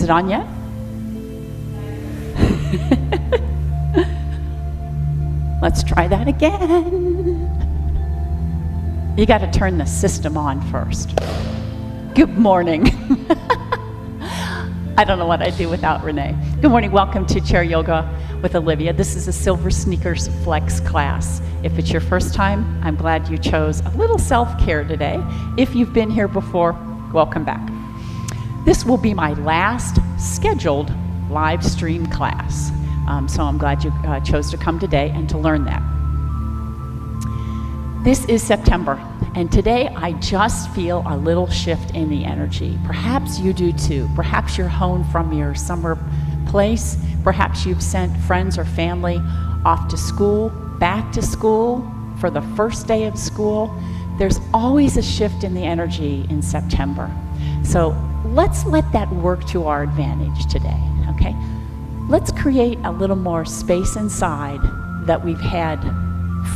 it on yet? Let's try that again. You got to turn the system on first. Good morning. I don't know what I'd do without Renee. Good morning. Welcome to Chair Yoga with Olivia. This is a Silver Sneakers Flex class. If it's your first time, I'm glad you chose a little self-care today. If you've been here before, welcome back. This will be my last scheduled live stream class. So I'm glad you chose to come today and to learn that. This is September, and today I just feel a little shift in the energy. Perhaps you do too. Perhaps you're home from your summer place. Perhaps you've sent friends or family off to school, back to school for the first day of school. There's always a shift in the energy in September. So let's let that work to our advantage today, okay? Let's create a little more space inside that we've had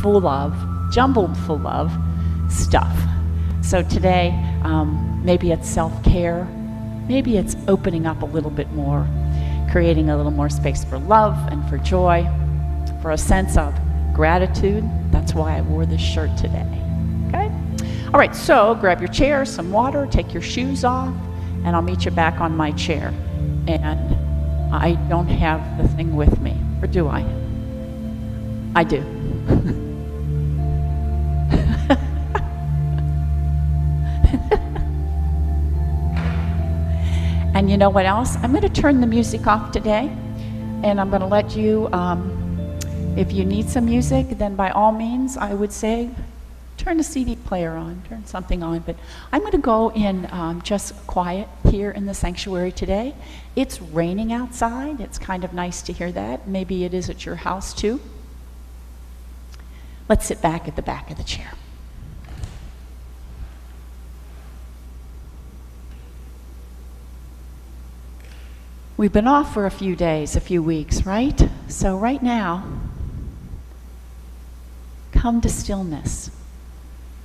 full of, jumbled full of stuff. So today, maybe it's self-care, maybe it's opening up a little bit more, creating a little more space for love and for joy, for a sense of gratitude. That's why I wore this shirt today, okay? All right, so grab your chair, some water, take your shoes off, and I'll meet you back on my chair. And I don't have the thing with me, or do I? I do. And you know what else? I'm going to turn the music off today, and I'm going to let you, if you need some music, then by all means, I would say, turn a CD player on, turn something on. But I'm going to go in just quiet here in the sanctuary today. It's raining outside. It's kind of nice to hear that. Maybe it is at your house too. Let's sit back at the back of the chair. We've been off for a few days, a few weeks, right? So right now, come to stillness.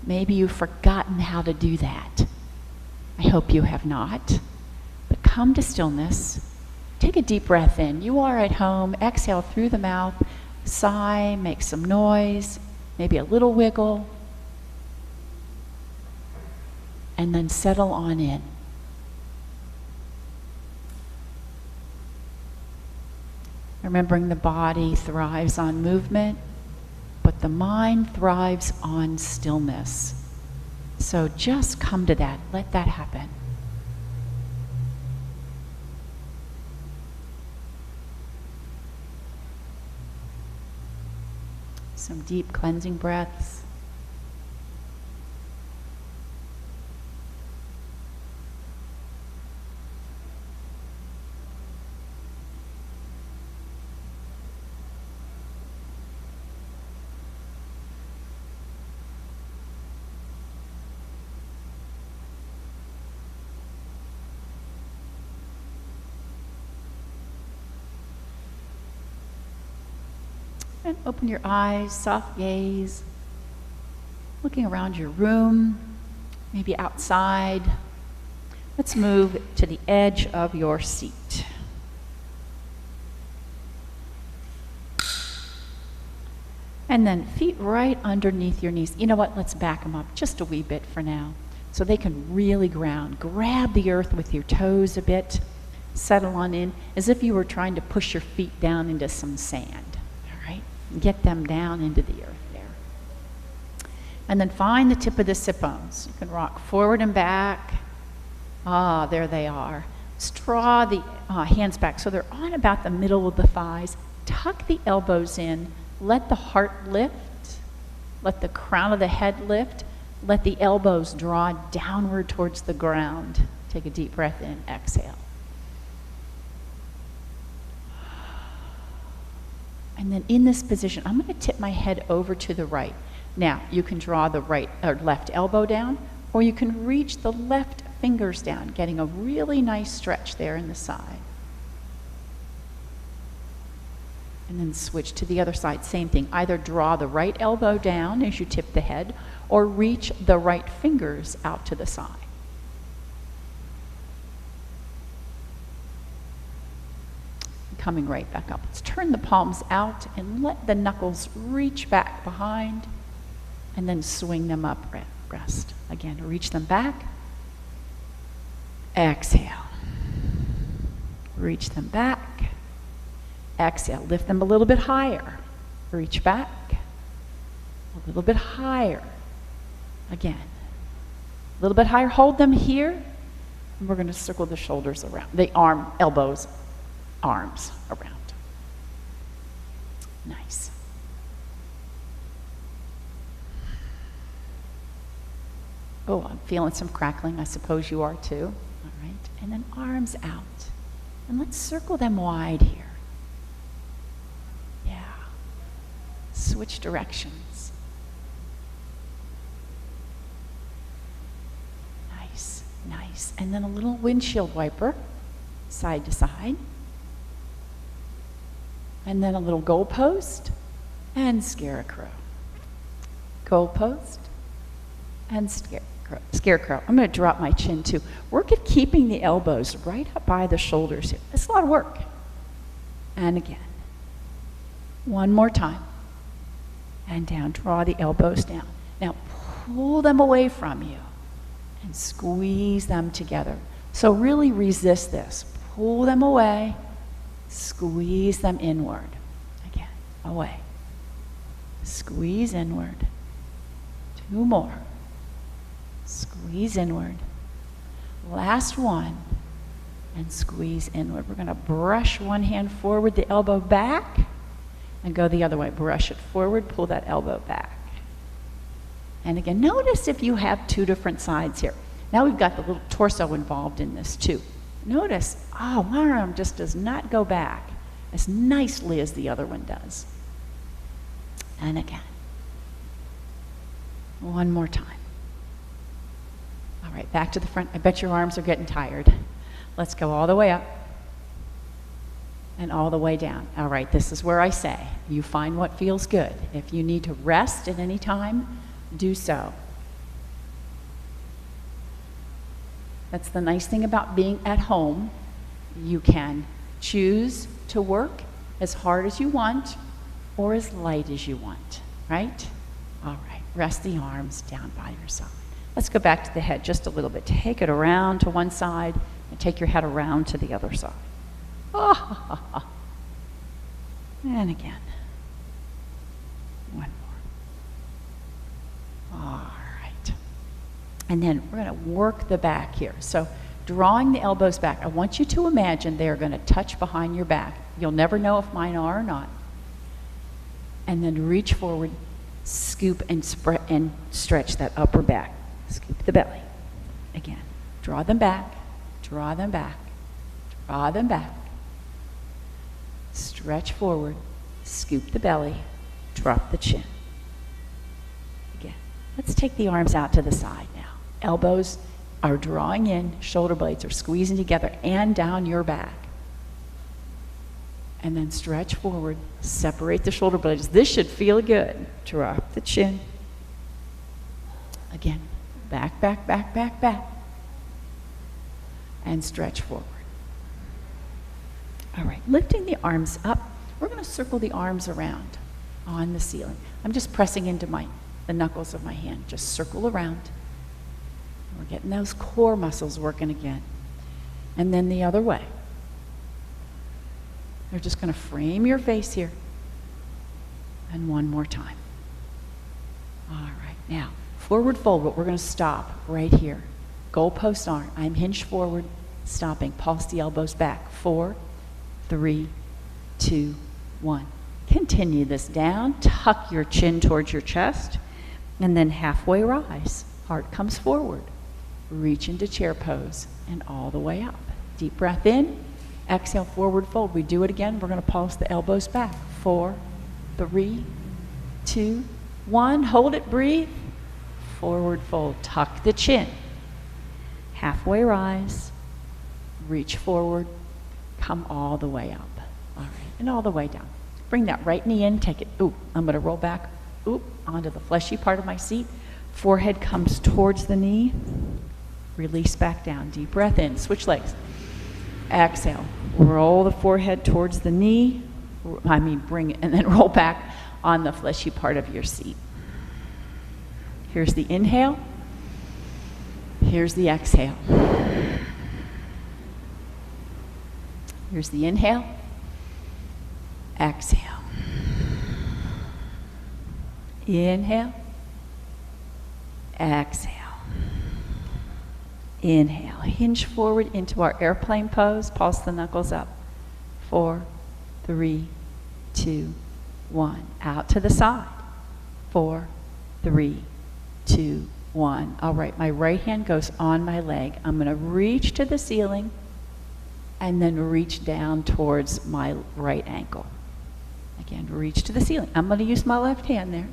Maybe you've forgotten how to do that. I hope you have not. But come to stillness. Take a deep breath in. You are at home. Exhale through the mouth. Sigh, make some noise, maybe a little wiggle. And then settle on in. Remembering the body thrives on movement, but the mind thrives on stillness. So just come to that. Let that happen. Some deep cleansing breaths. And open your eyes, soft gaze, looking around your room, maybe outside. Let's move to the edge of your seat. And then feet right underneath your knees. You know what? Let's back them up just a wee bit for now so they can really ground. Grab the earth with your toes a bit. Settle on in as if you were trying to push your feet down into some sand. Get them down into the earth there. And then find the tip of the sit bones. You can rock forward and back. Ah, there they are. Let's draw the hands back so they're on about the middle of the thighs. Tuck the elbows in. Let the heart lift. Let the crown of the head lift. Let the elbows draw downward towards the ground. Take a deep breath in. Exhale. And then in this position, I'm going to tip my head over to the right. Now, you can draw the right or left elbow down, or you can reach the left fingers down, getting a really nice stretch there in the side. And then switch to the other side. Same thing. Either draw the right elbow down as you tip the head, or reach the right fingers out to the side. coming right back up. Let's turn the palms out and let the knuckles reach back behind and then swing them up, rest. Again, reach them back. Exhale. Reach them back. Exhale. Lift them a little bit higher. Reach back. A little bit higher. Again. A little bit higher. Hold them here. And we're going to circle the shoulders around. The elbows, arms around. Nice. Oh, I'm feeling some crackling. I suppose you are too. All right. And then arms out. And let's circle them wide here. Yeah. Switch directions. Nice, nice. And then a little windshield wiper, side to side. And then a little goalpost and scarecrow. Goalpost and scarecrow. I'm going to drop my chin too. Work at keeping the elbows right up by the shoulders here. It's a lot of work. And again. One more time. And down. Draw the elbows down. Now pull them away from you and squeeze them together. So really resist this. Pull them away. Squeeze them inward. Again. Away. Squeeze inward. Two more. Squeeze inward. Last one. And squeeze inward. We're going to brush one hand forward, the elbow back, and go the other way. Brush it forward, pull that elbow back. And again, notice if you have two different sides here. Now we've got the little torso involved in this too. Notice, oh, one arm just does not go back as nicely as the other one does. And again. One more time. All right, back to the front. I bet your arms are getting tired. Let's go all the way up and all the way down. All right, this is where I say, you find what feels good. If you need to rest at any time, do so. That's the nice thing about being at home. You can choose to work as hard as you want or as light as you want, right? All right, rest the arms down by your side. Let's go back to the head just a little bit. Take it around to one side and take your head around to the other side. Oh, and again. One more. All right. And then we're going to work the back here. So drawing the elbows back, I want you to imagine they are going to touch behind your back. You'll never know if mine are or not. And then reach forward, scoop and spread and stretch that upper back. Scoop the belly. Again, draw them back, draw them back, draw them back. Stretch forward, scoop the belly, drop the chin. Again, let's take the arms out to the side now. Elbows are drawing in, shoulder blades are squeezing together and down your back. And then stretch forward, separate the shoulder blades. This should feel good. Drop the chin. Again. Back, back, back, back, back. And stretch forward. All right, lifting the arms up. We're going to circle the arms around on the ceiling. I'm just pressing into the knuckles of my hand. Just circle around. We're getting those core muscles working again. And then the other way. You're just going to frame your face here. And one more time. All right, now. Forward fold, but we're going to stop right here. Goalpost arm. I'm hinged forward, stopping. Pulse the elbows back. 4, 3, 2, 1. Continue this down. Tuck your chin towards your chest. And then halfway rise. Heart comes forward. Reach into chair pose and all the way up. Deep breath in. Exhale, forward fold. We do it again. We're going to pulse the elbows back. 4, 3, 2, 1. Hold it, breathe. Forward fold, tuck the chin. Halfway rise, reach forward, come all the way up. All right, and all the way down. Bring that right knee in, take it, I'm gonna roll back, onto the fleshy part of my seat. Forehead comes towards the knee, release back down. Deep breath in, switch legs. Exhale. Roll the forehead towards the knee. Bring it, and then roll back on the fleshy part of your seat. Here's the inhale. Here's the exhale. Here's the inhale. Exhale. Inhale. Exhale. Inhale. Hinge forward into our airplane pose. Pulse the knuckles up. 4, 3, 2, 1. Out to the side. 4, 3, 2, 1. All right, my right hand goes on my leg. I'm going to reach to the ceiling and then reach down towards my right ankle. Again, reach to the ceiling. I'm going to use my left hand there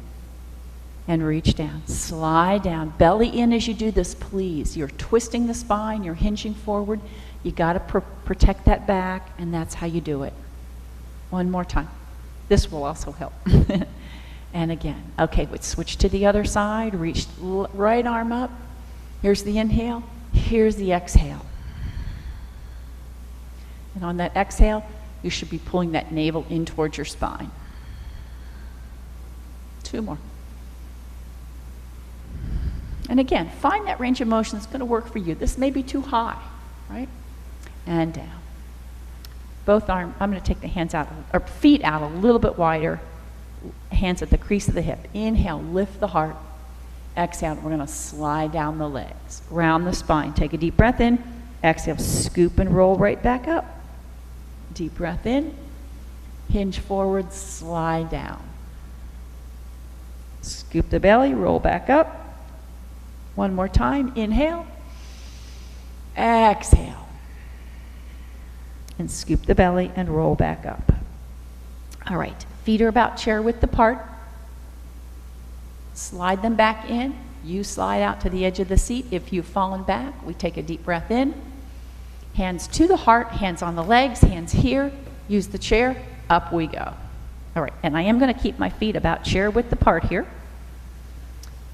and reach down. Slide down. Belly in as you do this, please. You're twisting the spine. You're hinging forward. You got to protect that back, and that's how you do it. One more time. This will also help. And again. Okay, let's switch to the other side. Reach right arm up. Here's the inhale. Here's the exhale. And on that exhale, you should be pulling that navel in towards your spine. 2 more. And again, find that range of motion that's going to work for you. This may be too high, right? And down. Both arms, I'm going to take the hands out, or feet out a little bit wider. Hands at the crease of the hip. Inhale, lift the heart. Exhale, we're going to slide down the legs. Round the spine. Take a deep breath in. Exhale, scoop and roll right back up. Deep breath in. Hinge forward, slide down. Scoop the belly, roll back up. One more time. Inhale. Exhale. And scoop the belly and roll back up. All right. Feet are about chair width apart. Slide them back in. You slide out to the edge of the seat. If you've fallen back, we take a deep breath in. Hands to the heart, hands on the legs, hands here. Use the chair. Up we go. All right. And I am going to keep my feet about chair width apart here.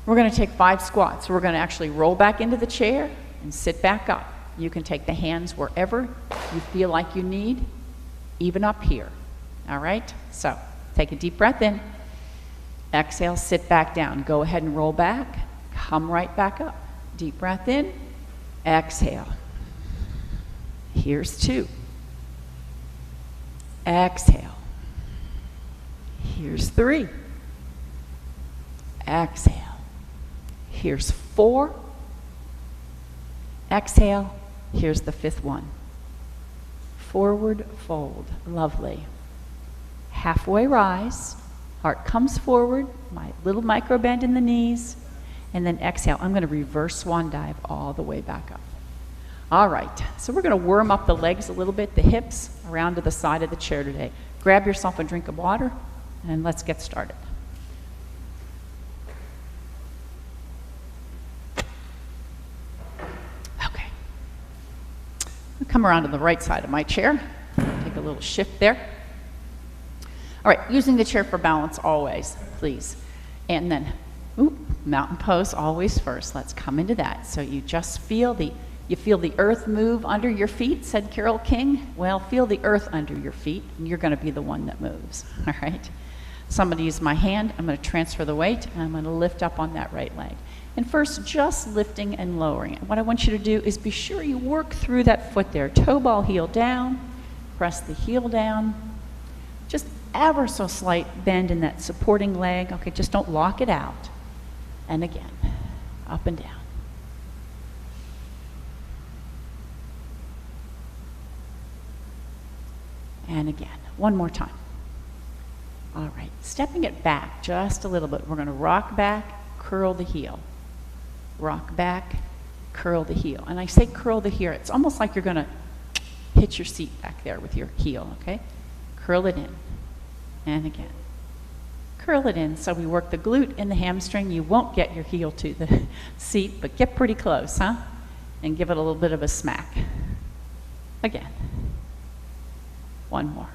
We're going to take 5 squats. We're going to actually roll back into the chair and sit back up. You can take the hands wherever you feel like you need, even up here. All right? So take a deep breath in. Exhale, sit back down. Go ahead and roll back. Come right back up. Deep breath in. Exhale. Here's 2. Exhale. Here's 3. Exhale. Here's 4. Exhale. Here's the 5th one. Forward fold. Lovely. Halfway rise. Heart comes forward. My little micro bend in the knees. And then exhale. I'm going to reverse swan dive all the way back up. All right. So we're going to worm up the legs a little bit, the hips, around to the side of the chair today. Grab yourself a drink of water, and let's get started. Come around to the right side of my chair. Take a little shift there. All right, using the chair for balance always, please. And then, mountain pose always first. Let's come into that. So you just feel the earth move under your feet, said Carole King. Well, feel the earth under your feet, and you're going to be the one that moves. All right? So I'm going to use my hand. I'm going to transfer the weight, and I'm going to lift up on that right leg. And first, just lifting and lowering it. What I want you to do is be sure you work through that foot there. Toe ball heel down, press the heel down. Just ever so slight bend in that supporting leg. Okay, just don't lock it out. And again, up and down. And again, one more time. All right, stepping it back just a little bit. We're going to rock back, curl the heel. Rock back, curl the heel. And I say curl the heel, it's almost like you're going to hit your seat back there with your heel, okay? Curl it in. And again. Curl it in so we work the glute and the hamstring. You won't get your heel to the seat, but get pretty close, huh? And give it a little bit of a smack. Again. One more.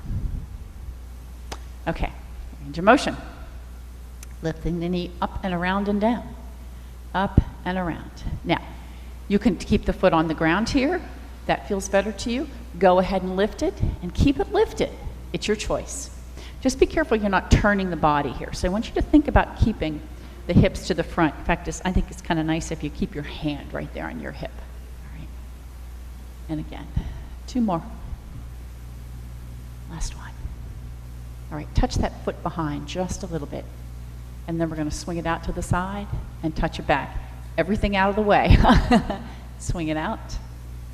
Okay. Range of motion. Lifting the knee up and around and down. Up and around. Now, you can keep the foot on the ground here. That feels better to you. Go ahead and lift it and keep it lifted. It's your choice. Just be careful you're not turning the body here. So I want you to think about keeping the hips to the front. In fact, I think it's kind of nice if you keep your hand right there on your hip. All right. And again, 2 more. Last one. All right, touch that foot behind just a little bit. And then we're going to swing it out to the side and touch it back. Everything out of the way. Swing it out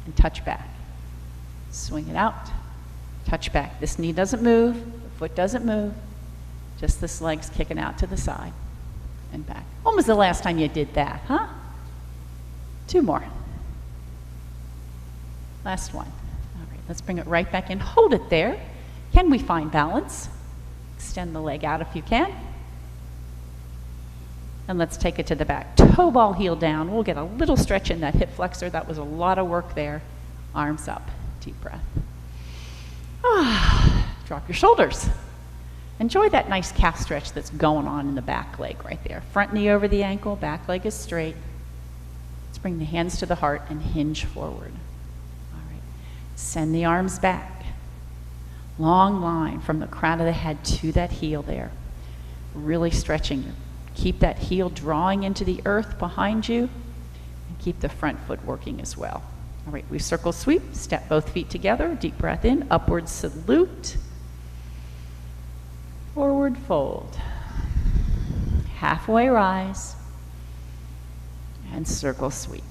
and touch back. Swing it out, touch back. This knee doesn't move, the foot doesn't move. Just this leg's kicking out to the side and back. When was the last time you did that, huh? 2 more. Last one. All right, let's bring it right back in. Hold it there. Can we find balance? Extend the leg out if you can. And let's take it to the back. Toe ball, heel down. We'll get a little stretch in that hip flexor. That was a lot of work there. Arms up. Deep breath. Drop your shoulders. Enjoy that nice calf stretch that's going on in the back leg right there. Front knee over the ankle, back leg is straight. Let's bring the hands to the heart and hinge forward. All right. Send the arms back. Long line from the crown of the head to that heel there. Really stretching. Keep that heel drawing into the earth behind you, and keep the front foot working as well. All right, we circle sweep, step both feet together, deep breath in, upward salute, forward fold, halfway rise, and circle sweep.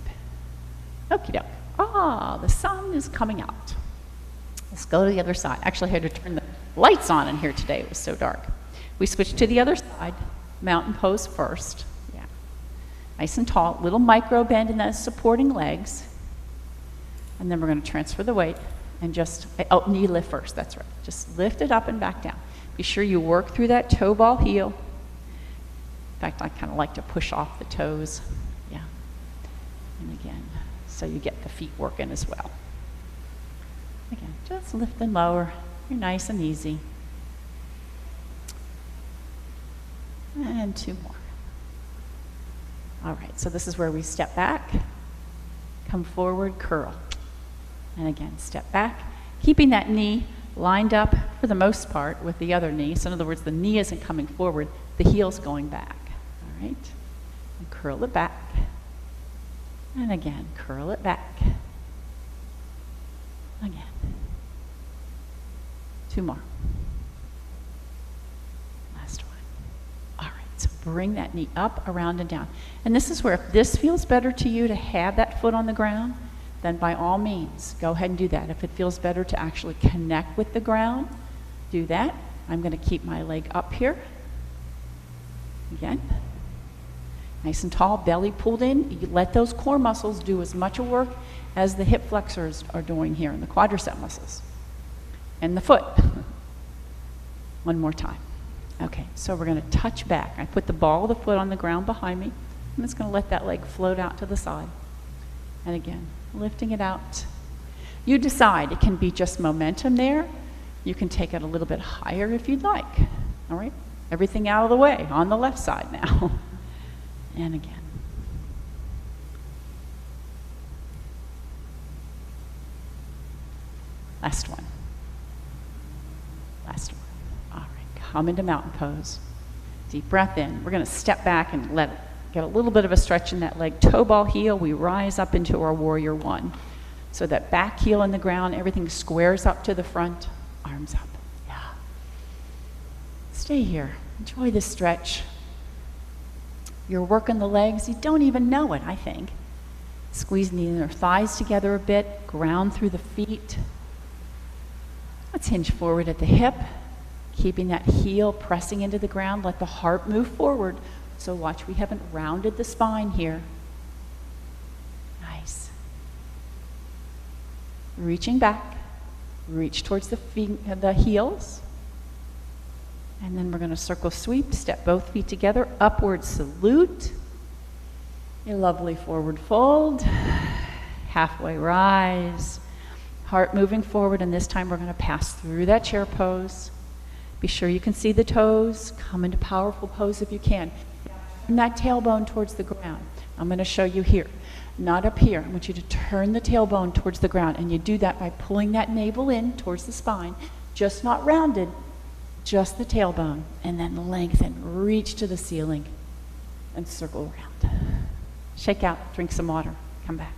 Okie doke. The sun is coming out. Let's go to the other side. Actually, I had to turn the lights on in here today. It was so dark. We switch to the other side. Mountain pose first. Yeah. Nice and tall. Little micro bend in those supporting legs. And then we're going to transfer the weight and just, knee lift first. That's right. Just lift it up and back down. Be sure you work through that toe ball heel. In fact, I kind of like to push off the toes. Yeah. And again, so you get the feet working as well. Again, just lift and lower. You're nice and easy. And 2 more. All right, so this is where we step back, come forward, curl. And again, step back, keeping that knee lined up for the most part with the other knee. So in other words, the knee isn't coming forward, the heel's going back. All right, and curl it back. And again, curl it back. Again. 2 more. Bring that knee up, around, and down. And this is where, if this feels better to you to have that foot on the ground, then by all means, go ahead and do that. If it feels better to actually connect with the ground, do that. I'm going to keep my leg up here. Again. Nice and tall, belly pulled in. You let those core muscles do as much work as the hip flexors are doing here, and the quadricep muscles. And the foot. One more time. Okay, so we're going to touch back. I put the ball of the foot on the ground behind me. I'm just going to let that leg float out to the side. And again, lifting it out. You decide. It can be just momentum there. You can take it a little bit higher if you'd like. All right? Everything out of the way on the left side now. And again. Last one. Last one. Come into mountain pose. Deep breath in. We're going to step back and let it get a little bit of a stretch in that leg. Toe ball heel, we rise up into our warrior one. So that back heel in the ground, everything squares up to the front, arms up. Yeah. Stay here. Enjoy this stretch. You're working the legs. You don't even know it, I think. Squeeze the inner thighs together a bit. Ground through the feet. Let's hinge forward at the hip. Keeping that heel pressing into the ground, let the heart move forward. So watch, we haven't rounded the spine here. Nice. Reaching back, reach towards the feet, the heels. And then we're going to circle sweep, step both feet together, upward salute. A lovely forward fold, halfway rise, heart moving forward, and this time we're going to pass through that chair pose. Be sure you can see the toes. Come into powerful pose if you can. Bring that tailbone towards the ground. I'm going to show you here. not up here. I want you to turn the tailbone towards the ground, and you do that by pulling that navel in towards the spine, just not rounded, just the tailbone, and then lengthen, reach to the ceiling, and circle around. Shake out, drink some water, come back.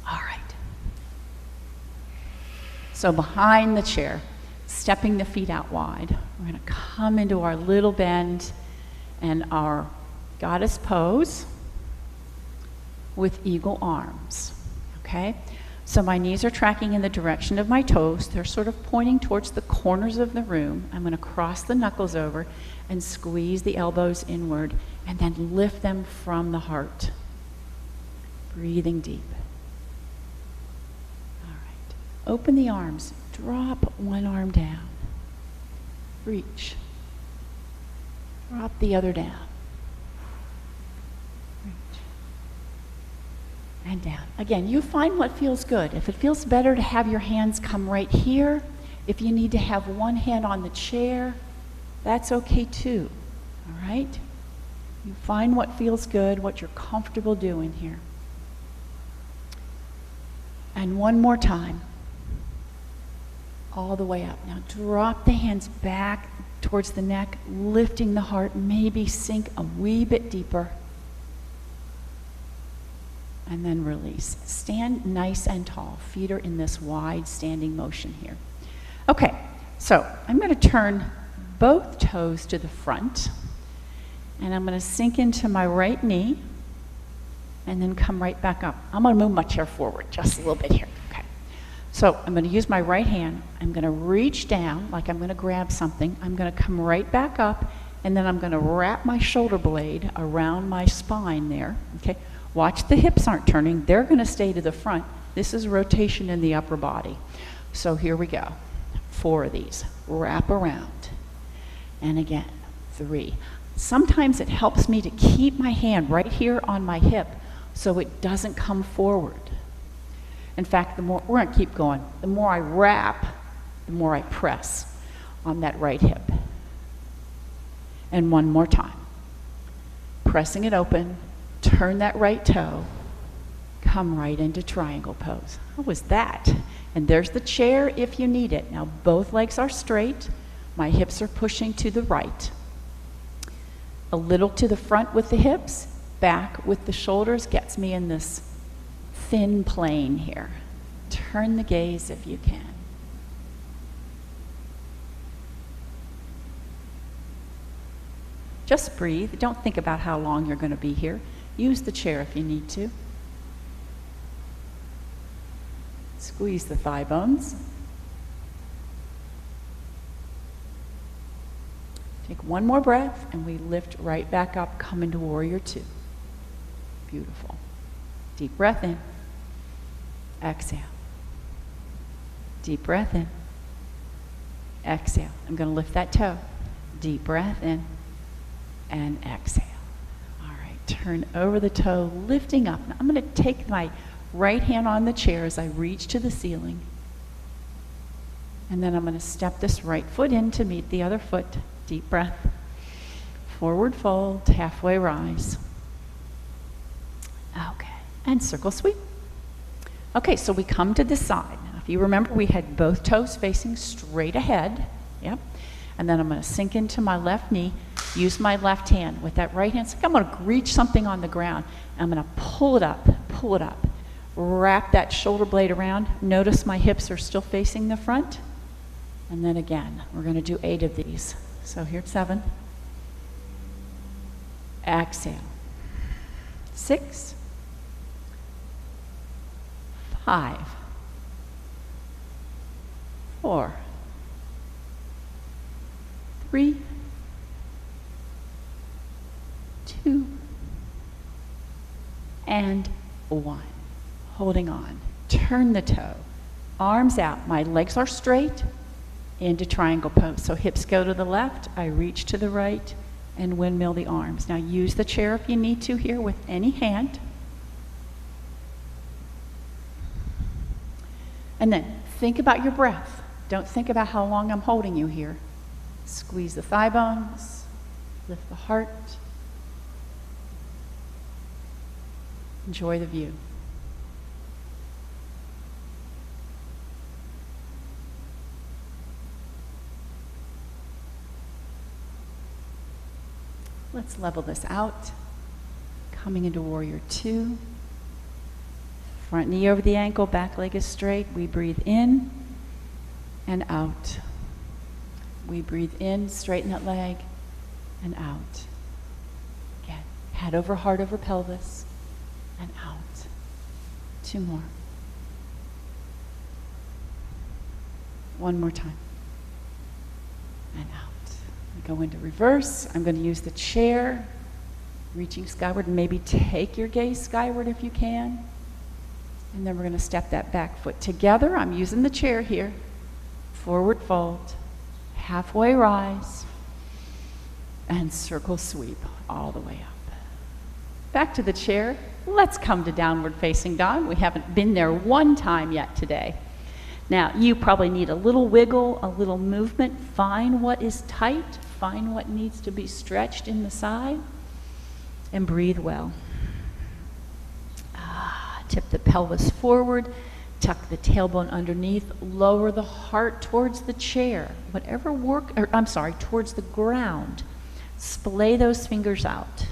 All right. So behind the chair, stepping the feet out wide, we're going to come into our little bend and our goddess pose with eagle arms, okay? So my knees are tracking in the direction of my toes. They're sort of pointing towards the corners of the room. I'm going to cross the knuckles over and squeeze the elbows inward and then lift them from the heart. Breathing deep. All right. Open the arms. Drop one arm down. Reach. Drop the other down. Reach. And down. Again, you find what feels good. If it feels better to have your hands come right here, if you need to have one hand on the chair, that's okay too. All right? You find what feels good, what you're comfortable doing here. And one more time. All the way up. Now drop the hands back towards the neck, lifting the heart, maybe sink a wee bit deeper. And then release. Stand nice and tall. Feet are in this wide standing motion here. Okay, so I'm going to turn both toes to the front, and I'm going to sink into my right knee, and then come right back up. I'm going to move my chair forward just a little bit here. So I'm going to use my right hand. I'm going to reach down like I'm going to grab something. I'm going to come right back up, and then I'm going to wrap my shoulder blade around my spine there. Okay? Watch the hips aren't turning. They're going to stay to the front. This is rotation in the upper body. So here we go. 4 of these. Wrap around. And again, 3. Sometimes it helps me to keep my hand right here on my hip so it doesn't come forward. In fact, we're going to keep going. The more I wrap, the more I press on that right hip. And one more time. Pressing it open, turn that right toe, come right into triangle pose. How was that? And there's the chair if you need it. Now both legs are straight. My hips are pushing to the right. A little to the front with the hips, back with the shoulders gets me in this thin plane here. Turn the gaze if you can. Just breathe. Don't think about how long you're going to be here. Use the chair if you need to. Squeeze the thigh bones. Take one more breath and we lift right back up, come into Warrior Two. Beautiful. Deep breath in. Exhale. Deep breath in. Exhale. I'm going to lift that toe. Deep breath in and exhale. All right, turn over the toe, lifting up. Now I'm going to take my right hand on the chair as I reach to the ceiling. And then I'm going to step this right foot in to meet the other foot. Deep breath. Forward fold, halfway rise. Okay, and circle sweep. Okay, so we come to this side. Now, if you remember, we had both toes facing straight ahead. Yep. And then I'm going to sink into my left knee, use my left hand. With that right hand, I'm going to reach something on the ground. I'm going to pull it up, wrap that shoulder blade around. Notice my hips are still facing the front. And then again, we're going to do 8 of these. So here's 7. Exhale. 6. 5. 4. 3. 2. And 1. Holding on. Turn the toe. Arms out. My legs are straight. Into triangle pose. So hips go to the left. I reach to the right and windmill the arms. Now use the chair if you need to here with any hand. And then think about your breath. Don't think about how long I'm holding you here. Squeeze the thigh bones. Lift the heart. Enjoy the view. Let's level this out. Coming into Warrior Two. Front knee over the ankle, back leg is straight. We breathe in and out. We breathe in, straighten that leg, and out. Again, head over heart over pelvis, and out. 2 more. 1 more time. And out. We go into reverse. I'm going to use the chair, reaching skyward, and maybe take your gaze skyward if you can. And then we're going to step that back foot together. I'm using the chair here. Forward fold, halfway rise, and circle sweep all the way up. Back to the chair. Let's come to downward facing dog. We haven't been there 1 time yet today. Now, you probably need a little wiggle, a little movement. Find what is tight. Find what needs to be stretched in the side. And breathe well. Tip the pelvis forward. Tuck the tailbone underneath. Lower the heart towards the chair. Whatever towards the ground. Splay those fingers out.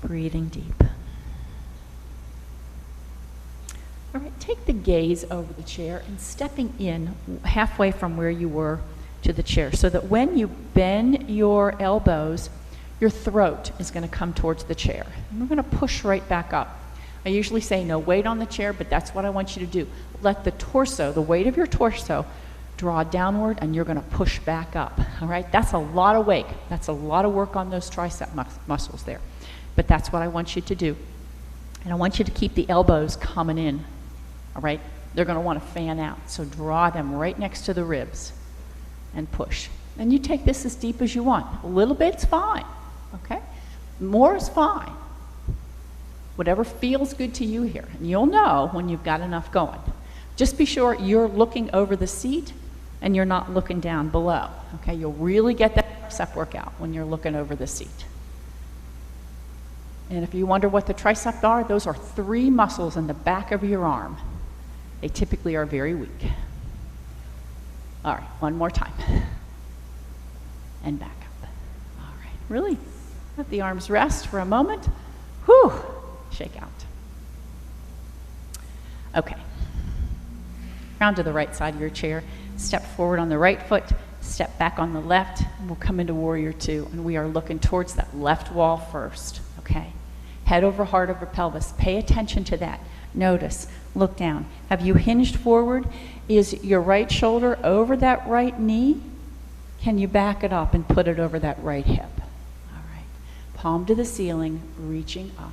Breathing deep. All right, take the gaze over the chair and stepping in halfway from where you were to the chair so that when you bend your elbows, your throat is going to come towards the chair. And we're going to push right back up. I usually say no weight on the chair, but that's what I want you to do. Let the torso, the weight of your torso, draw downward, and you're going to push back up. All right? That's a lot of weight. That's a lot of work on those tricep muscles there. But that's what I want you to do. And I want you to keep the elbows coming in. All right? They're going to want to fan out. So draw them right next to the ribs and push. And you take this as deep as you want. A little bit's fine. Okay? More is fine. Whatever feels good to you here. And you'll know when you've got enough going. Just be sure you're looking over the seat and you're not looking down below. Okay? You'll really get that tricep workout when you're looking over the seat. And if you wonder what the triceps are, those are 3 muscles in the back of your arm. They typically are very weak. All right, 1 more time. And back up. All right, really let the arms rest for a moment. Whew, shake out. Okay. Round to the right side of your chair. Step forward on the right foot. Step back on the left. And we'll come into Warrior Two. And we are looking towards that left wall first. Okay. Head over heart over pelvis. Pay attention to that. Notice. Look down. Have you hinged forward? Is your right shoulder over that right knee? Can you back it up and put it over that right hip? All right. Palm to the ceiling, reaching up.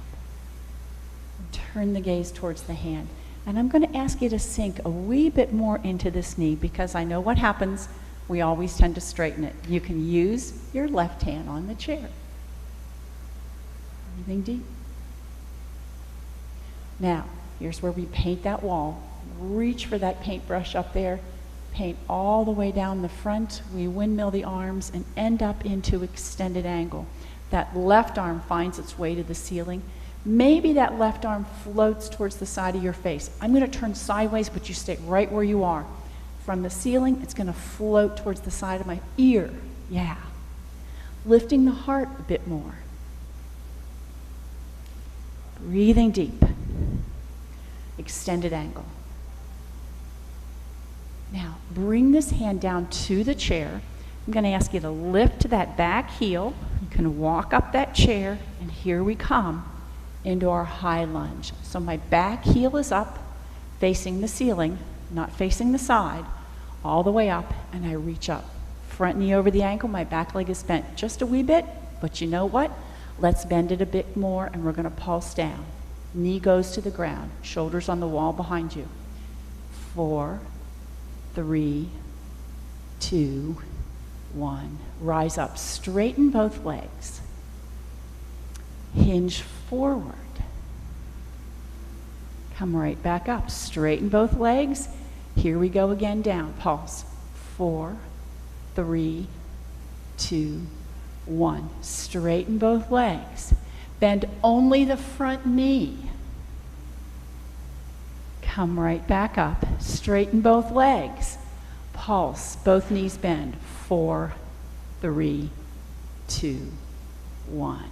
Turn the gaze towards the hand. And I'm going to ask you to sink a wee bit more into this knee because I know what happens. We always tend to straighten it. You can use your left hand on the chair. Breathing deep. Now, here's where we paint that wall. Reach for that paintbrush up there. Paint all the way down the front. We windmill the arms and end up into extended angle. That left arm finds its way to the ceiling. Maybe that left arm floats towards the side of your face. I'm going to turn sideways, but you stay right where you are. From the ceiling, it's going to float towards the side of my ear. Yeah. Lifting the heart a bit more. Breathing deep. Extended angle. Now, bring this hand down to the chair. I'm going to ask you to lift that back heel. You can walk up that chair, and here we come into our high lunge. So my back heel is up, facing the ceiling, not facing the side, all the way up, and I reach up. Front knee over the ankle, my back leg is bent just a wee bit, but you know what? Let's bend it a bit more, and we're going to pulse down. Knee goes to the ground, shoulders on the wall behind you. 4, 3, 2, 1. Rise up, straighten both legs. Hinge forward. Come right back up, straighten both legs. Here we go again down, pulse. 4, 3, 2, 1. Straighten both legs. Bend only the front knee. Come right back up. Straighten both legs. Pulse. Both knees bend. 4, 3, 2, 1.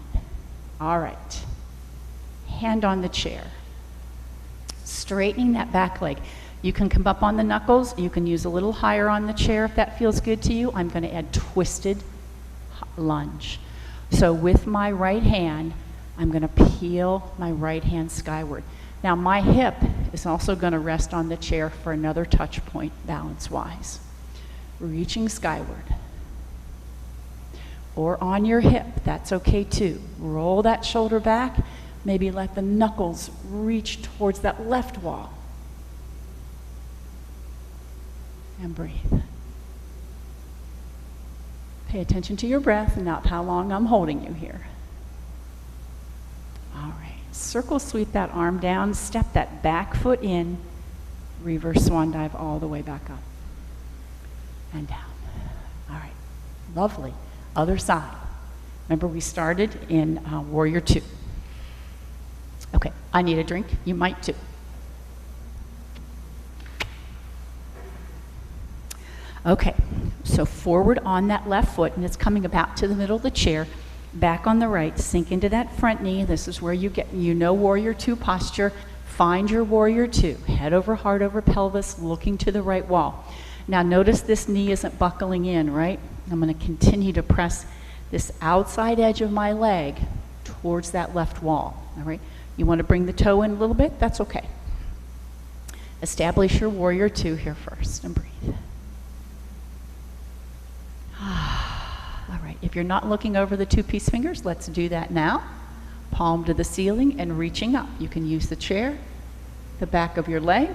All right. Hand on the chair. Straightening that back leg. You can come up on the knuckles. You can use a little higher on the chair if that feels good to you. I'm going to add twisted lunge. So with my right hand, I'm going to peel my right hand skyward. Now my hip is also going to rest on the chair for another touch point balance-wise. Reaching skyward. Or on your hip, that's okay too. Roll that shoulder back. Maybe let the knuckles reach towards that left wall. And breathe. Pay attention to your breath and not how long I'm holding you here. All right. Circle sweep that arm down. Step that back foot in. Reverse swan dive all the way back up. And down. All right. Lovely. Other side. Remember we started in Warrior 2. Okay, I need a drink. You might too. Okay, so forward on that left foot, and it's coming about to the middle of the chair. Back on the right, sink into that front knee. This is where you get, Warrior 2 posture. Find your Warrior 2. Head over, heart over pelvis, looking to the right wall. Now notice this knee isn't buckling in, right? I'm going to continue to press this outside edge of my leg towards that left wall, all right? You want to bring the toe in a little bit? That's okay. Establish your Warrior 2 here first and breathe. All right, if you're not looking over the 2 peace fingers, let's do that now. Palm to the ceiling and reaching up. You can use the chair, the back of your leg,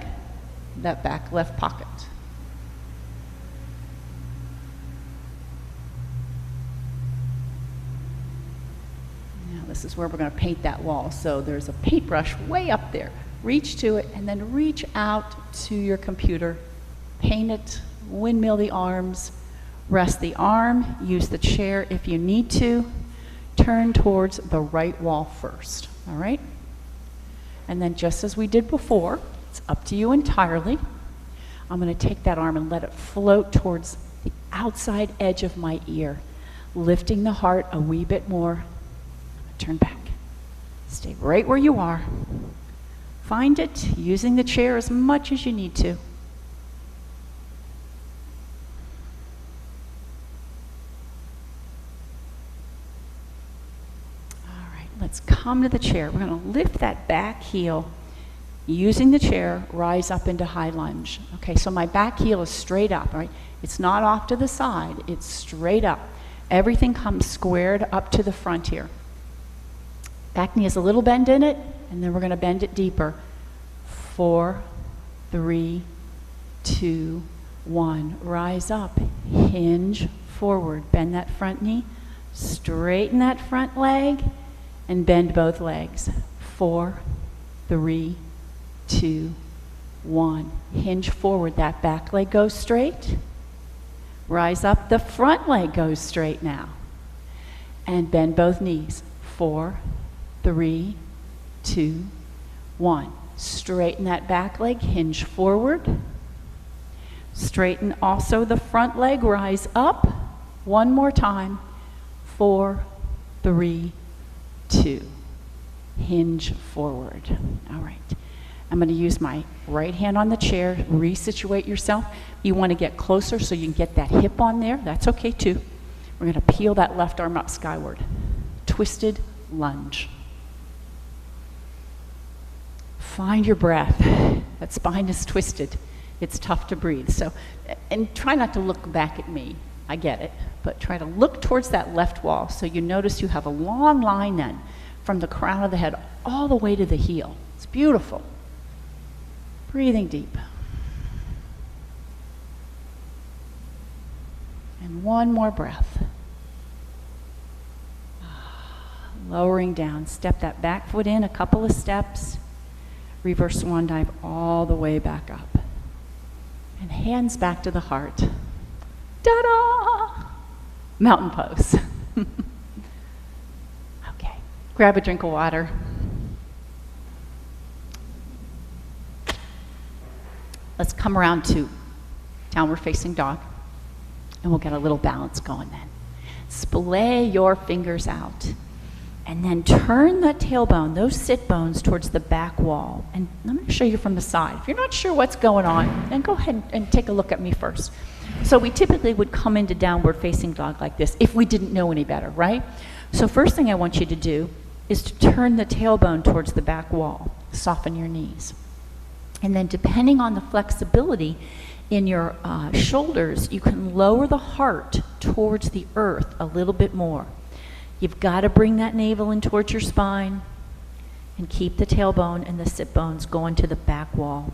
that back left pocket. This is where we're going to paint that wall. So there's a paintbrush way up there. Reach to it and then reach out to your computer. Paint it, windmill the arms, rest the arm, use the chair if you need to. Turn towards the right wall first, all right? And then just as we did before, it's up to you entirely. I'm going to take that arm and let it float towards the outside edge of my ear, lifting the heart a wee bit more. Turn back. Stay right where you are. Find it, using the chair as much as you need to. All right, let's come to the chair. We're going to lift that back heel. Using the chair, rise up into high lunge. Okay, so my back heel is straight up, right? It's not off to the side, it's straight up. Everything comes squared up to the front here. Back knee has a little bend in it, and then we're going to bend it deeper. 4, 3, 2, 1. Rise up, hinge forward. Bend that front knee, straighten that front leg, and bend both legs. 4, 3, 2, 1. Hinge forward. That back leg goes straight. Rise up, the front leg goes straight now. And bend both knees. 4, 3, 2, 1. Straighten that back leg, hinge forward. Straighten also the front leg, rise up. One more time. 4, 3, 2. Hinge forward. All right. I'm going to use my right hand on the chair. Resituate yourself. You want to get closer so you can get that hip on there. That's okay too. We're going to peel that left arm up skyward. Twisted lunge. Find your breath. That spine is twisted. It's tough to breathe. So, and try not to look back at me. I get it. But try to look towards that left wall so you notice you have a long line then from the crown of the head all the way to the heel. It's beautiful. Breathing deep. And one more breath. Lowering down. Step that back foot in a couple of steps. Reverse swan dive all the way back up. And hands back to the heart. Ta-da! Mountain pose. Okay, grab a drink of water. Let's come around to downward facing dog, and we'll get a little balance going then. Splay your fingers out, and then turn the tailbone, those sit bones, towards the back wall. And I'm going to show you from the side. If you're not sure what's going on, then go ahead and take a look at me first. So we typically would come into downward facing dog like this if we didn't know any better, right? So first thing I want you to do is to turn the tailbone towards the back wall. Soften your knees. And then depending on the flexibility in your shoulders, you can lower the heart towards the earth a little bit more. You've got to bring that navel in towards your spine and keep the tailbone and the sit bones going to the back wall.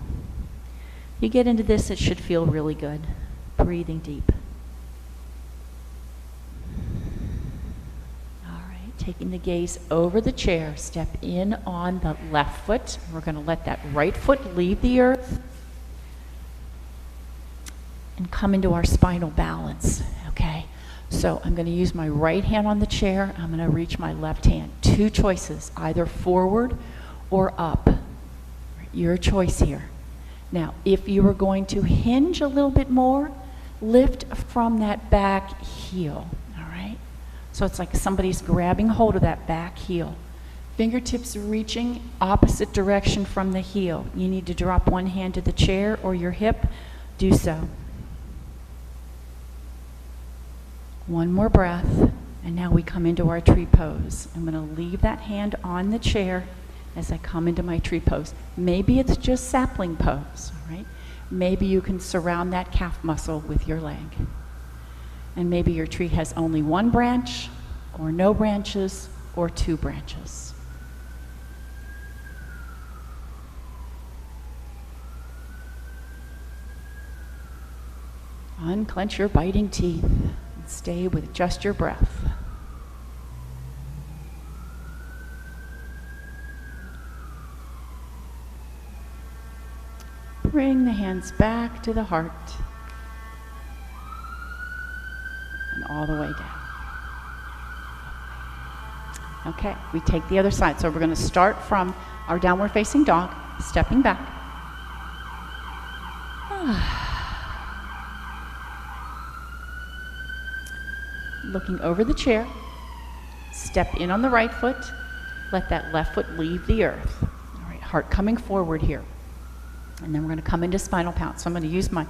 You get into this, it should feel really good. Breathing deep. All right, taking the gaze over the chair, step in on the left foot. We're going to let that right foot leave the earth and come into our spinal balance, okay? So I'm going to use my right hand on the chair. I'm going to reach my left hand. Two choices, either forward or up. Your choice here. Now, if you were going to hinge a little bit more, lift from that back heel, all right? So it's like somebody's grabbing hold of that back heel. Fingertips reaching opposite direction from the heel. You need to drop one hand to the chair or your hip. Do so. One more breath, and now we come into our tree pose. I'm going to leave that hand on the chair as I come into my tree pose. Maybe it's just sapling pose, all right? Maybe you can surround that calf muscle with your leg. And maybe your tree has only one branch, or no branches, or two branches. Unclench your biting teeth and stay with just your breath. Bring the hands back to the heart and all the way down. Okay, we take the other side. So we're going to start from our downward facing dog, stepping back. Looking over the chair, step in on the right foot, let that left foot leave the earth. All right, heart coming forward here. And then we're going to come into spinal pounce. So I'm going to use my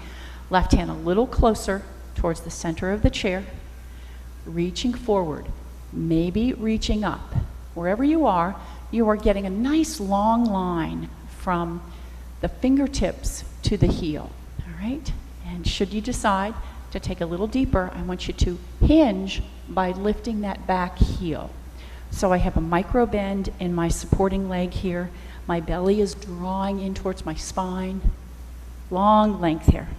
left hand a little closer towards the center of the chair, reaching forward, maybe reaching up. Wherever you are getting a nice long line from the fingertips to the heel, all right? And should you decide to take a little deeper, I want you to hinge by lifting that back heel. So I have a micro bend in my supporting leg here. My belly is drawing in towards my spine. Long length here.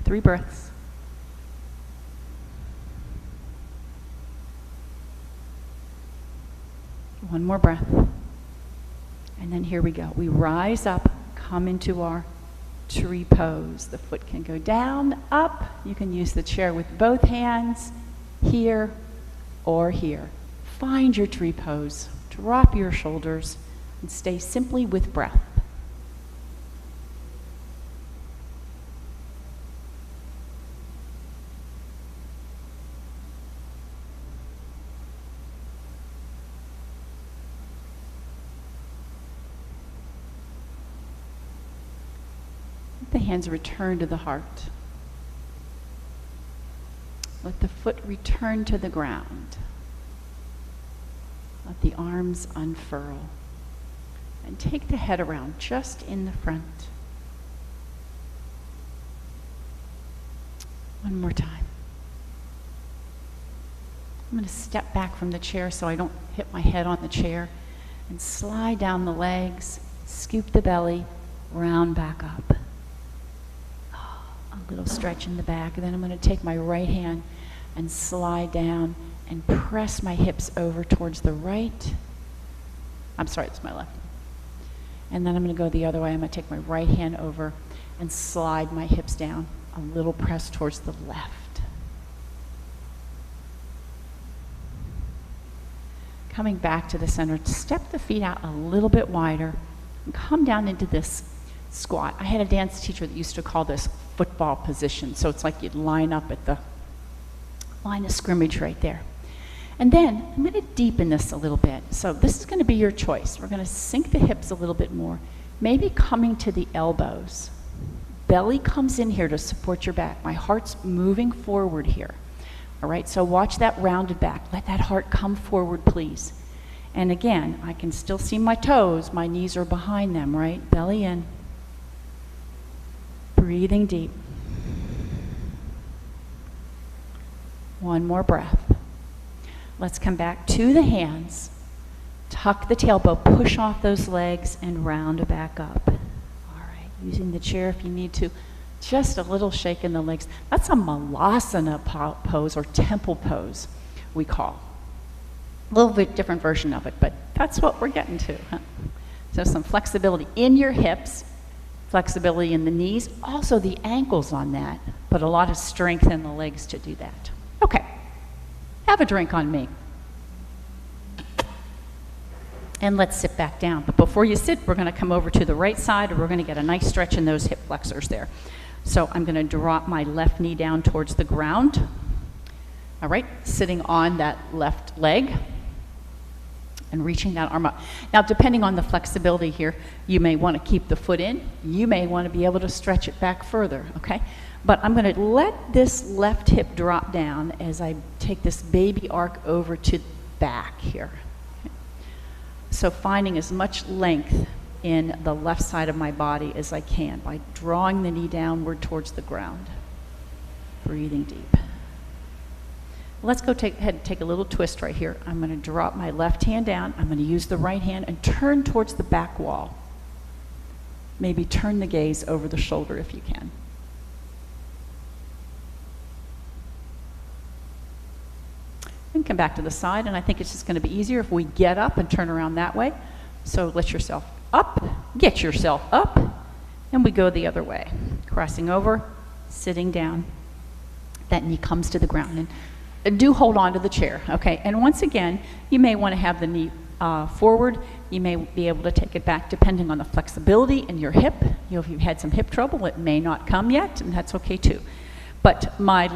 3 breaths. One more breath. And then here we go. We rise up, come into our tree pose. The foot can go down, up. You can use the chair with both hands, here or here. Find your tree pose. Drop your shoulders and stay simply with breath. Let the hands return to the heart. Let the foot return to the ground. Let the arms unfurl. And take the head around just in the front. One more time. I'm going to step back from the chair so I don't hit my head on the chair and slide down the legs, scoop the belly, round back up. A little stretch in the back. And then I'm going to take my right hand and slide down and press my hips over towards the right. I'm sorry, it's my left. And then I'm going to go the other way. I'm going to take my right hand over and slide my hips down. A little press towards the left. Coming back to the center, step the feet out a little bit wider and come down into this squat. I had a dance teacher that used to call this football position. So it's like you'd line up at the line of scrimmage right there. And then I'm going to deepen this a little bit. So this is going to be your choice. We're going to sink the hips a little bit more, maybe coming to the elbows. Belly comes in here to support your back. My heart's moving forward here. All right, so watch that rounded back. Let that heart come forward, please. And again, I can still see my toes. My knees are behind them, right? Belly in. Breathing deep. One more breath. Let's come back to the hands. Tuck the tailbone, push off those legs, and round back up. All right, using the chair if you need to. Just a little shake in the legs. That's a Malasana pose or temple pose, we call. A little bit different version of it, but that's what we're getting to. Huh? So some flexibility in your hips, flexibility in the knees, also the ankles on that, but a lot of strength in the legs to do that. Okay, have a drink on me. And let's sit back down. But before you sit, we're going to come over to the right side, and we're going to get a nice stretch in those hip flexors there. So I'm going to drop my left knee down towards the ground. All right, sitting on that left leg and reaching that arm up. Now, depending on the flexibility here, you may want to keep the foot in. You may want to be able to stretch it back further, okay? But I'm going to let this left hip drop down as I take this baby arc over to back here. Okay. So finding as much length in the left side of my body as I can by drawing the knee downward towards the ground. Breathing deep. Let's go ahead and take a little twist right here. I'm going to drop my left hand down. I'm going to use the right hand and turn towards the back wall. Maybe turn the gaze over the shoulder if you can. And come back to the side, and I think it's just going to be easier if we get up and turn around that way. So let yourself up, get yourself up, and we go the other way. Crossing over, sitting down. That knee comes to the ground. And do hold on to the chair, okay? And once again, you may want to have the knee forward. You may be able to take it back depending on the flexibility in your hip. You know, if you've had some hip trouble, it may not come yet, and that's okay too. But my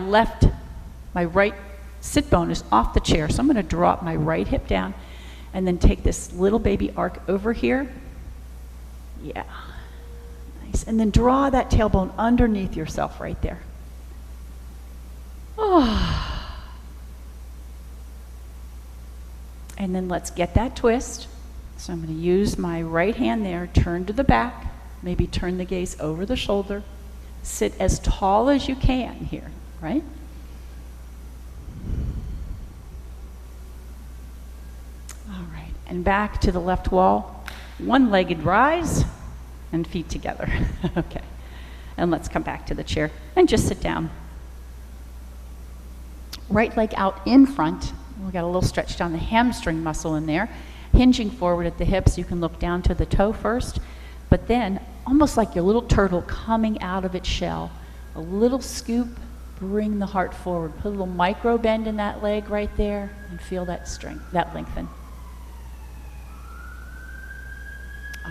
right sit bone is off the chair, so I'm going to drop my right hip down and then take this little baby arc over here. Yeah, nice. And then draw that tailbone underneath yourself right there. Oh. And then let's get that twist. So I'm going to use my right hand there, turn to the back, maybe turn the gaze over the shoulder. Sit as tall as you can here, right? All right, and back to the left wall. One-legged rise and feet together. Okay, and let's come back to the chair and just sit down. Right leg out in front. We've got a little stretch down the hamstring muscle in there. Hinging forward at the hips, you can look down to the toe first, but then almost like your little turtle coming out of its shell. A little scoop, bring the heart forward. Put a little micro bend in that leg right there and feel that strength, that lengthen.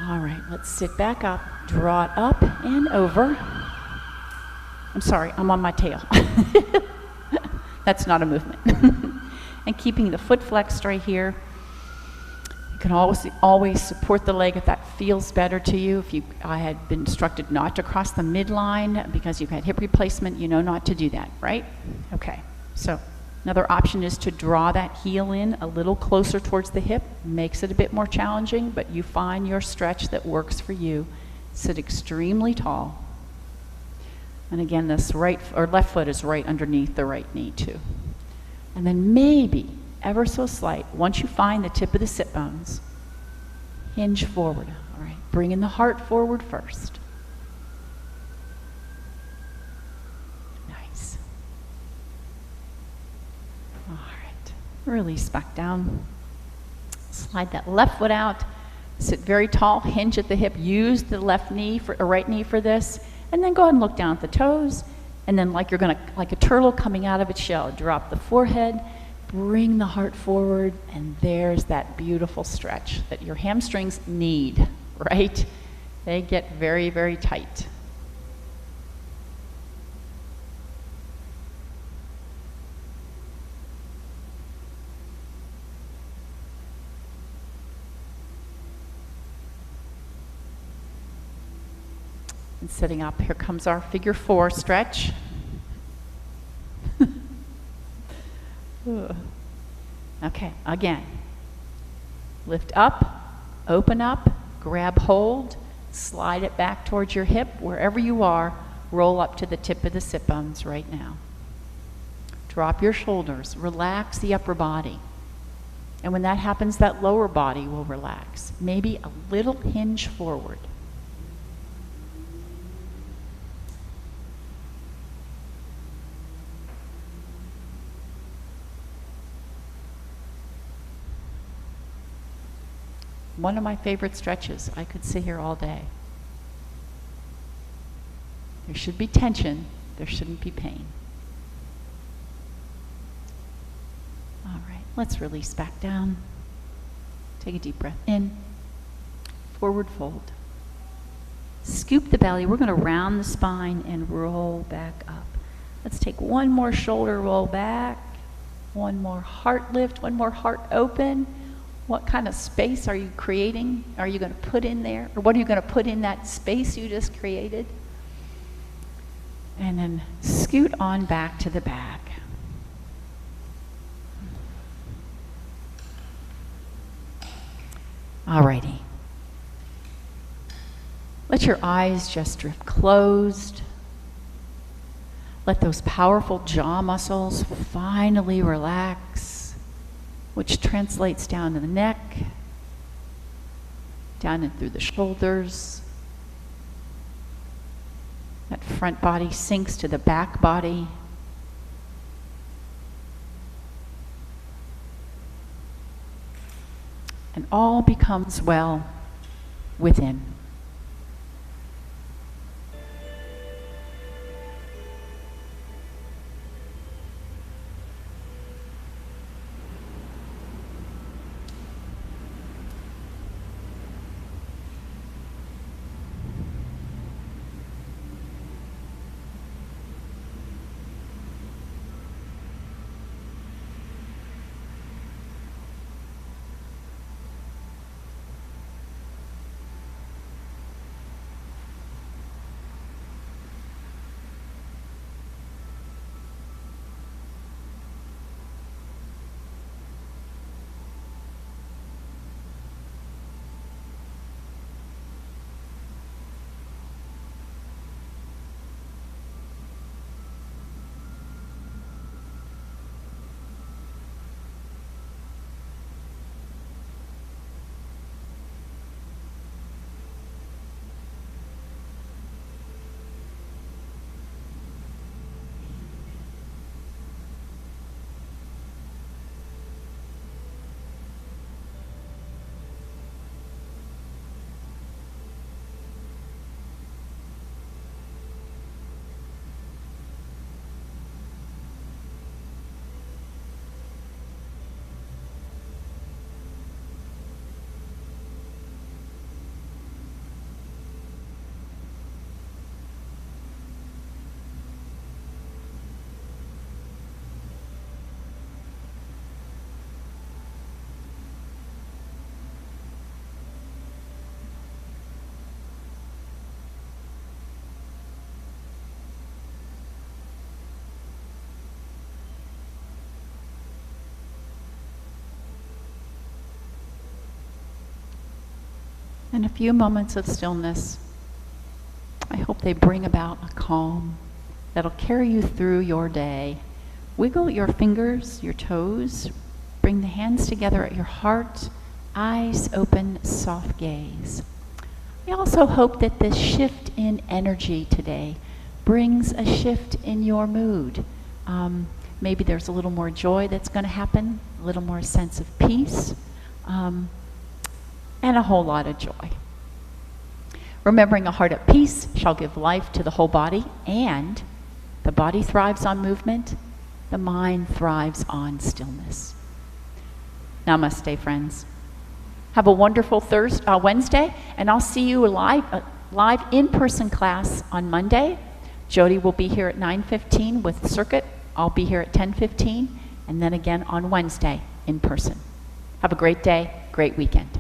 All right, let's sit back up, draw it up and over. I'm sorry, I'm on my tail. That's not a movement. And keeping the foot flexed right here. You can always support the leg if that feels better to you. I had been instructed not to cross the midline because you've had hip replacement, you know not to do that, right? Okay, so another option is to draw that heel in a little closer towards the hip. Makes it a bit more challenging, but you find your stretch that works for you. Sit extremely tall. And again, this right or left foot is right underneath the right knee too. And then maybe, ever so slight, once you find the tip of the sit bones, hinge forward. All right, bringing the heart forward first. Nice. All right, release back down. Slide that left foot out. Sit very tall, hinge at the hip. Use the left knee or right knee for this. And then go ahead and look down at the toes. And then like you're gonna, like a turtle coming out of its shell, drop the forehead Bring the heart forward, and there's that beautiful stretch that your hamstrings need, right? They get very, very tight. And sitting up, here comes our figure 4 stretch. Okay, again. Lift up, open up, grab hold, slide it back towards your hip. Wherever you are, roll up to the tip of the sit bones right now. Drop your shoulders, relax the upper body. And when that happens, that lower body will relax. Maybe a little hinge forward. One of my favorite stretches. I could sit here all day. There should be tension. There shouldn't be pain. All right, let's release back down. Take a deep breath in. Forward fold. Scoop the belly. We're going to round the spine and roll back up. Let's take one more shoulder roll back. One more heart lift. One more heart open. What kind of space are you creating? Are you going to put in there? Or what are you going to put in that space you just created? And then scoot on back to the back. Alrighty. Let your eyes just drift closed. Let those powerful jaw muscles finally relax, which translates down to the neck, down and through the shoulders. That front body sinks to the back body. And all becomes well within. And a few moments of stillness, I hope they bring about a calm that'll carry you through your day. Wiggle your fingers, your toes, bring the hands together at your heart, eyes open, soft gaze. I also hope that this shift in energy today brings a shift in your mood. Maybe there's a little more joy that's going to happen, a little more sense of peace, and a whole lot of joy. Remembering a heart at peace shall give life to the whole body, and the body thrives on movement, The mind thrives on stillness. Namaste, friends. Have a wonderful Wednesday, and I'll see you live in-person class on Monday. Jody will be here at 9:15 with Circuit. I'll be here at 10:15, and then again on Wednesday in person. Have a great day, great weekend.